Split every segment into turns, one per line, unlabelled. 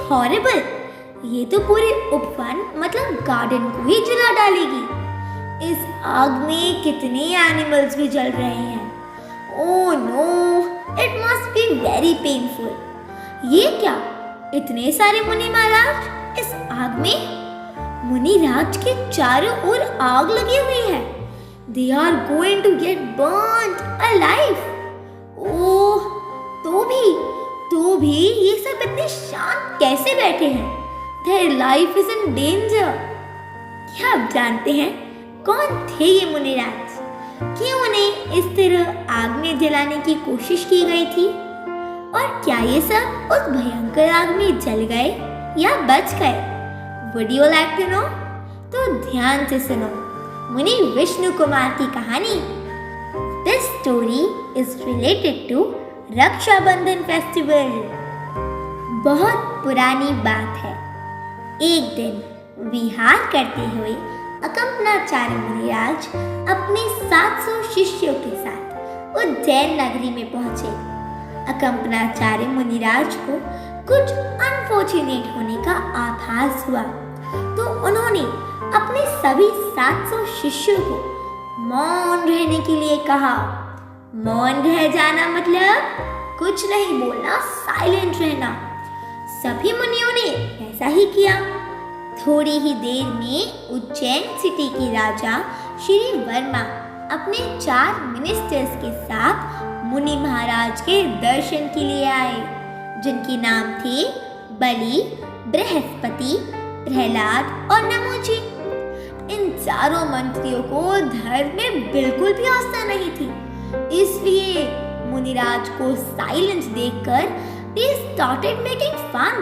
Horrible, ये तो पूरे उपवन मतलब गार्डन को ही जला डालेगी। इस आग में कितने एनिमल्स भी जल रहे हैं। Oh no, it must be very painful. ये क्या, इतने सारे मुनि महाराज इस आग में? मुनिराज के चारों ओर आग लगी हुई है। They are going to get burnt alive. ओह, तो भी ये सब इतने शांत कैसे बैठे हैं? Their life is in danger. क्या आप जानते हैं कौन थे ये मुनिराज? क्यों उन्हें इस तरह आग में जलाने की कोशिश की गई थी? और क्या ये सब उस भयंकर आग में जल गए या बच गए? Would you like to know? तो ध्यान से सुनो मुनि विष्णु कुमार की कहानी। This story is related to Rakshabandhan festival. बहुत पुरानी बात है। एक दिन विहार करते हुए अकंपनाचार्य मुनिराज अपने 700 शिष्यों के साथ उज्जैन नगरी में पहुंचे। अकंपनाचार्य मुनिराज को कुछ अनफॉर्चुनेट होने का आभास हुआ, तो उन्होंने अपने सभी 700 शिष्यों को मौन रहने के लिए कहा। मौन रह जाना मतलब कुछ नहीं बोलना, साइलेंट रहना। सभी मुनियों ने ऐसा ही किया। थोड़ी ही देर में उज्जैन सिटी के राजा श्री वर्मा अपने 4 मिनिस्टर्स के साथ मुनि महाराज के दर्शन के लिए आए, जिनके नाम थे बलि, बृहस्पति, प्रहलाद और नमोजी। इन चारों मंत्रियों को धर्म में बिल्कुल भी आस्था नहीं थी, इसलिए मुनिराज को साइलेंस देखकर they started making fun।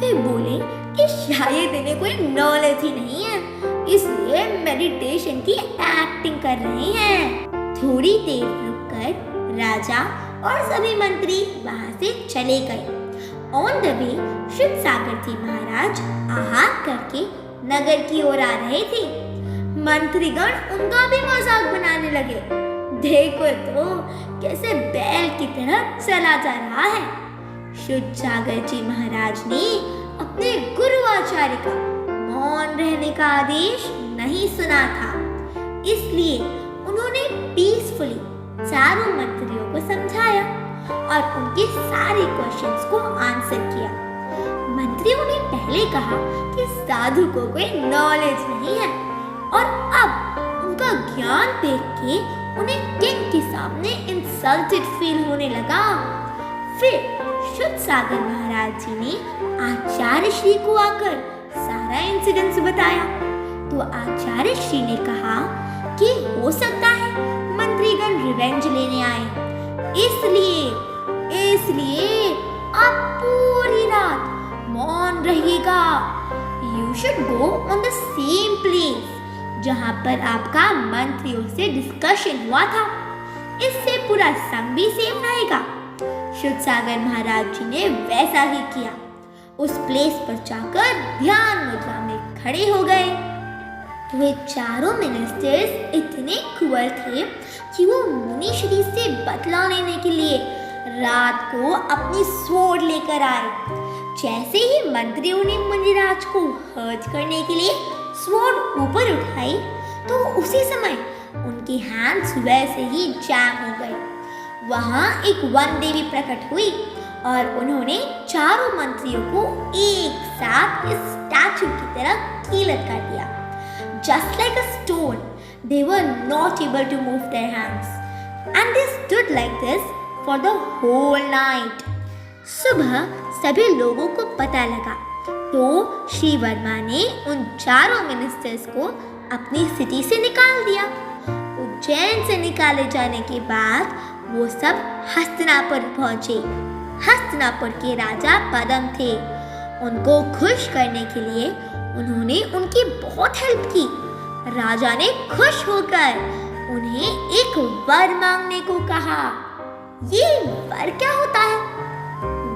वे बोले कि शायद इन्हें कोई नॉलेज ही नहीं है, इसलिए मेडिटेशन की एक्टिंग कर रहे हैं। थोड़ी देर रुककर राजा और सभी मंत्री वहां से चले गए। ऑन द वे शिव सागर जी महाराज आहार करके नगर की ओर आ रहे थे। मंत्रीगण उनका भी मजाक बनाने लगे। देखो तो कैसे बैल की तरह चला जा रहा है। शिव सागर जी महाराज ने अपने गुरु आचार्य का मौन रहने का आदेश नहीं सुना था, इसलिए उन्होंने पीसफुली चारों मंत्रियों को समझाया और उनके सारे क्वेश्चंस को आंसर किया। मंत्रियों ने पहले कहा कि साधु को कोई नॉलेज नहीं है, और अब उनका ज्ञान देख के उन्हें किंग के सामने इंसल्टेड फील होने लगा। फिर शुद्ध सागर महाराज जी ने आचार्य श्री को आकर सारा इंसिडेंस बताया, तो आचार्य श्री ने कहा कि हो सकता है मंत्रीगण रिवेंज लेने आए, इसलिए आप पूरी रात मौन रहिएगा। You should go on the same place जहाँ पर आपका मंत्रियों से डिस्कशन हुआ था, इससे पूरा संघ भी सेफ रहेगा। शुद्ध सागर महाराज जी ने वैसा ही किया। उस प्लेस पर जाकर ध्यान मुद्रा में खड़े हो गए। वे चारों मिनिस्टर्स इतने क्रूअल थे कि वो मुनि श्री से बदला लेने के लिए रात को अपनी स्वॉर्ड लेकर आए। जैसे ही मंत्रियों ने मुनिराज को हर्ट करने के लिए स्वॉर्ड ऊपर उठाई, तो उसी समय उनके हैंड्स वैसे ही जैम हो गए। वहां एक वन देवी प्रकट हुई और उन्होंने चारों मंत्रियों को एक साथ इस स्टैचू की तरह कीलत कर दिया। Just like a stone, they were not able to move their hands, and they stood like this for the whole night. सुबह सभी लोगों को पता लगा, तो श्री वर्मा ने उन चारों मिनिस्टर्स को अपनी सिटी से निकाल दिया। उज्जैन से निकाले जाने के बाद वो सब हस्तिनापुर पहुंचे। हस्तिनापुर के राजा पद्म थे। उनको खुश करने के लिए उन्होंने उनकी बहुत हेल्प की। राजा ने खुश होकर उन्हें एक वर मांगने को कहा। ये वर क्या होता है?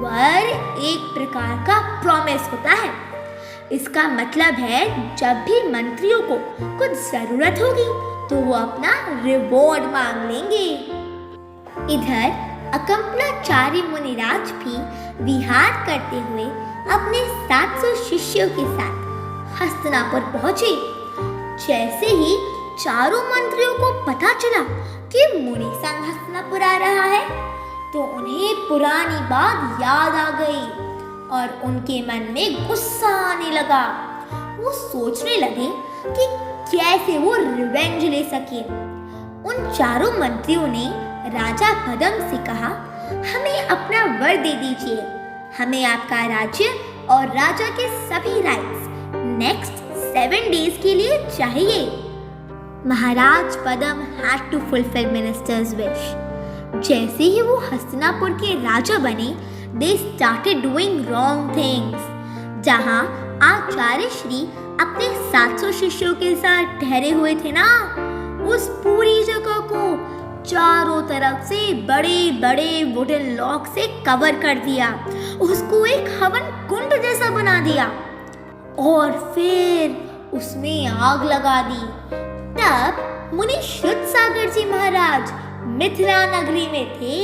वर एक प्रकार का प्रॉमिस होता है। इसका मतलब है जब भी मंत्रियों को कुछ जरूरत होगी तो वो अपना रिवॉर्ड मांग लेंगे। इधर अकंपनाचार्य मुनिराज भी विहार करते हुए अपने 700 शिष्यों के साथ हस्तिनापुर पहुंचे। जैसे ही चारों मंत्रियों को पता चला कि मुनि संग हस्तिनापुर आ रहा है, तो उन्हें पुरानी बात याद आ गई और उनके मन में गुस्सा आने लगा। वो सोचने लगे कि कैसे वो रिवेंज ले सके। उन चारों मंत्रियों ने राजा पद्म से कहा, हमें अपना वर दे दीजिए, हमें आपका राज्य और राजा के सभी राइट्स नेक्स्ट 7 डेज के लिए चाहिए। महाराज पद्म had to fulfill minister's wish. जैसे ही वो हस्तिनापुर के राजा बने, they started doing wrong things. जहाँ आचार्य श्री अपने 700 शिष्यों के साथ ठहरे हुए थे ना, उस पूरी जगह को चारों तरफ से बड़े बड़े वुडन लॉक से कवर कर दिया, उसको एक हवन कुंड जैसा बना दिया और फिर उसमें आग लगा दी। तब मुनि शुद्धसागर जी महाराज मिथिला नगरी में थे।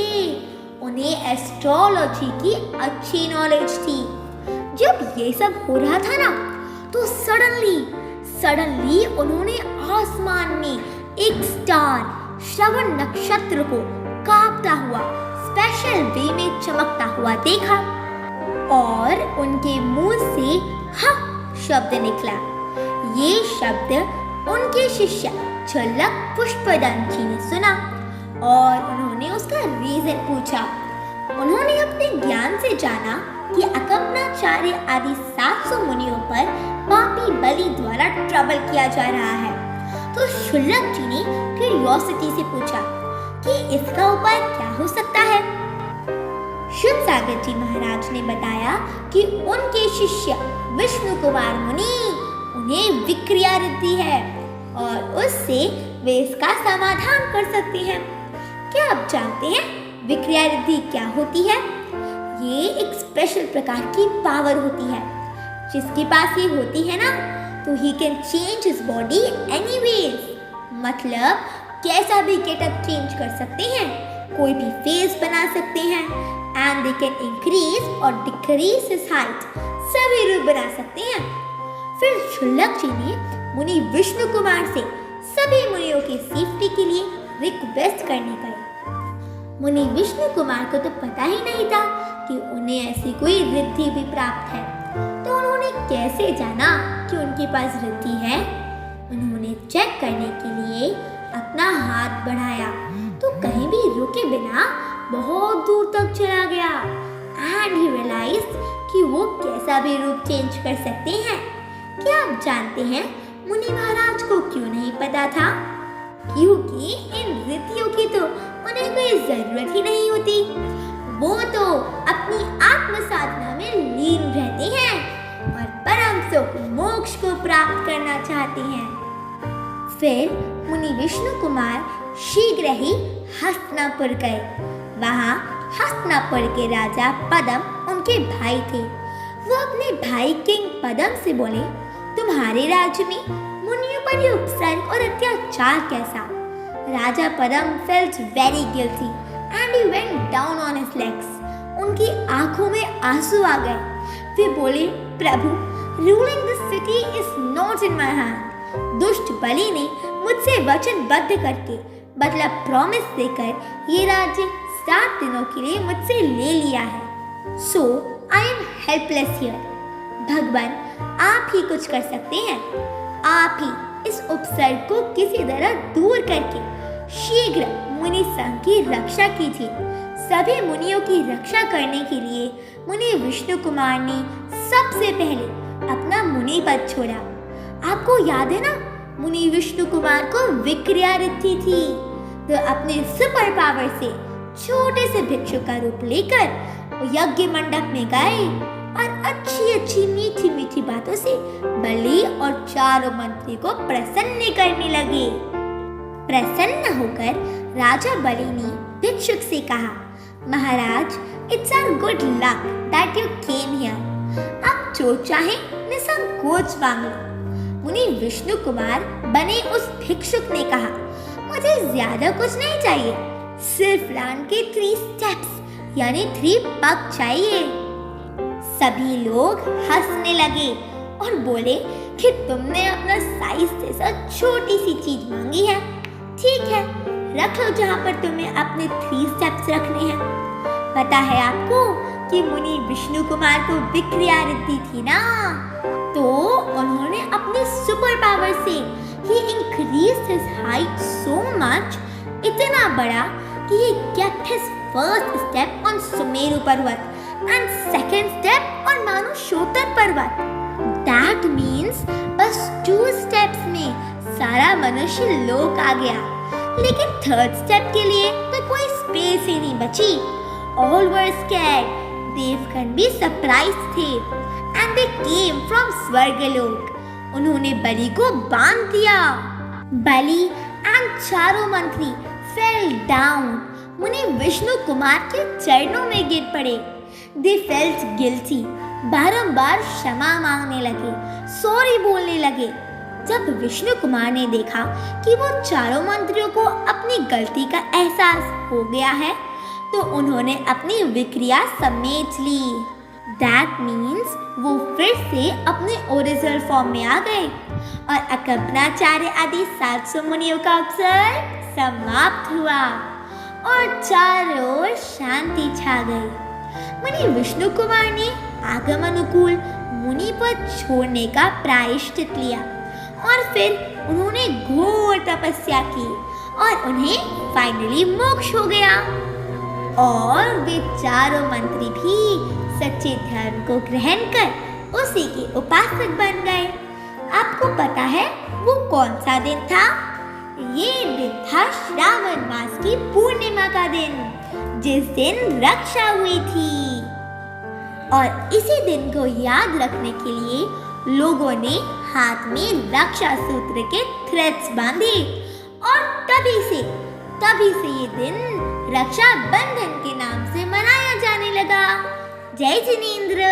उन्हें एस्ट्रोलॉजी की अच्छी नॉलेज थी। जब ये सब हो रहा था ना, तो सडनली उन्होंने आसमान में एक स्टार श्रवण नक्षत्र को कांपता हुआ स्पेशल वे में चमकता हुआ देखा और उनके मुंह से हा शब्द निकला। ये शब्द उनके शिष्य झलक पुष्पदंती ने सुना और उन्होंने उसका रीजन पूछा। उन्होंने अपने ज्ञान से जाना कि अकम्नाचार्य आदि 700 मुनियों पर पापी बलि द्वारा ट्रबल किया जा रहा है। तो शुल्लक जी ने क्यूरियोसिटी से पूछा कि इसका उपाय क्या हो सकता है। शुद्धसागर जी महाराज ने बताया कि उनके शिष्य विष्णु कुमार मुनि उन्हें विक्रिया रिद्धि है और उससे वे इसका समाधान कर सकते हैं। क्या आप जानते हैं विक्रिया रिद्धि क्या होती है? ये एक स्पेशल प्रकार की पावर होती है। जिसके पास ये होती है ना, तो he can change his body anyways. मतलब कैसा भी गेटअप चेंज कर सकते हैं, कोई भी फेस बना सकते हैं एंड दे कैन इंक्रीज और डिक्रीज हिज हाइट, सभी रूप बना सकते हैं। फिर शुल्लक जी ने मुनि विष्णु कुमार से सभी मुनियों की सेफ्टी के लिए रिक्वेस्ट करने गए। मुनि विष्णु कुमार को तो पता ही नहीं था कि उन्हें ऐसी कोई रिद्धि भी प्राप्त है। तो उन्होंने कैसे जाना कि उनके पास रिद्धि है? उन्होंने चेक करने के लिए अपना हाथ बढ़ाया तो कहीं भी रुके बिना बहुत दूर तक चला गया एंड ही रियलाइज्ड कि वो कैसा भी रूप चेंज कर सकते हैं। क्या आप जानते हैं मुनि महाराज को क्यों नहीं पता था? क्योंकि इन रिद्धियों की तो उन्हें कोई जरूरत ही नहीं होती। वो तो अपनी आत्म साधना में लीन रहते हैं और परम सुख मोक्ष को प्राप्त करना चाहते हैं। फिर मुनि विष्णु कुमार शीघ्र ही हस्तिनापुर गए। वहाँ हस्तिनापुर के राजा पद्म उनके भाई थे। वो अपने भाई किंग पद्म से बोले, तुम्हारे राज्य में मुनियों पर ये उपसर्ग और अत्याचार कैसा? राजा Padma felt very guilty and he went down on his legs. उनकी आंखों में आंसू आ गए। वे बोले, प्रभु, ruling this city is not in my hand. दुष्ट बलि ने मुझसे वचनबद्ध करके मतलब प्रॉमिस देकर ये राज्य 7 दिनों के लिए मुझसे ले लिया है। सो आई एम हेल्पलेस हियर। भगवान, आप ही कुछ कर सकते हैं। आप ही इस उपसर्ग को किसी तरह दूर करके शीघ्र मुनि संघ की रक्षा कीजिए। सभी मुनियों की रक्षा करने के लिए मुनि विष्णु कुमार ने सबसे पहले अपना मुनि पद छोड़ा। आपको याद है ना, मुनि विष्णु कुमार को विक्रिया रिद्धि थी। तो अपने सुपर पावर से छोटे से भिक्षु का रूप लेकर यज्ञ मंडप में गए और अच्छी मीठी मीठी बातों से बलि और चारों मंत्री को प्रसन्न करने लगे। प्रसन्न होकर राजा बलि ने भिक्षुक से कहा, महाराज, it's our good luck that you came here. आप जो चाहे निसंकोच मांग लो। मुनि विष्णु कुमार बने उस भिक्षुक ने कहा, मुझे ज्यादा कुछ नहीं चाहिए, सिर्फ लैंड के 3 स्टेप्स यानी 3 पग चाहिए। सभी लोग हंसने लगे और बोले कि तुमने अपना साइज जैसा छोटी सी चीज मांगी है। ठीक है, रख लो जहाँ पर तुम्हें अपने 3 स्टेप्स रखने हैं। पता है आपको कि मुनि विष्णु कुमार को विक्रिया रिद्धि थी ना, तो उन्होंने अपने सुपर पावर से he increased his height so much, इतना बड़ा कि he kept his first step on Sumeru पर्वत and second step on Manushottar पर्वत। That means बस 2 steps में सारा मनुष्य लोक आ गया, लेकिन 3rd स्टेप के लिए तो कोई स्पेस ही नहीं बची। All were scared, देवगण भी सरप्राइज थे and they came from स्वर्गलोक। उन्होंने बलि को बांध दिया। बलि एंड चारों मंत्री fell down, मुनि विष्णु कुमार के चरणों में गिर पड़े। They felt guilty, बारंबार क्षमा मांगने लगे, सॉरी बोलने लगे। जब विष्णु कुमार ने देखा कि वो चारों मंत्रियों को अपनी गलती का एहसास हो गया है, तो उन्होंने अपनी विक्रिया समेट ली। That means वो फिर से अपने ओरिजिनल फॉर्म में आ गए और अकल्पनाचार्य आदि 700 मुनियों का अवसर समाप्त हुआ और चारों ओर शांति छा गई। मुनि विष्णु कुमार ने आगम अनुकूल मुनि पद छोड़ने का प्रायश्चित लिया और फिर उन्होंने घोर तपस्या की और उन्हें फाइनली मोक्ष हो गया और वे चारों मंत्री भी सच्चे धर्म को ग्रहण कर उसी के उपासक बन गए। आपको पता है वो कौन सा दिन था? ये दिन था श्रावण मास की पूर्णिमा का दिन, जिस दिन रक्षा हुई थी। और इसी दिन को याद रखने के लिए लोगों ने हाथ में रक्षा सूत्र के थ्रेड्स बांधे और तभी से ये दिन रक्षा बंधन के नाम से मनाया जाने लगा। जय जिनेंद्र।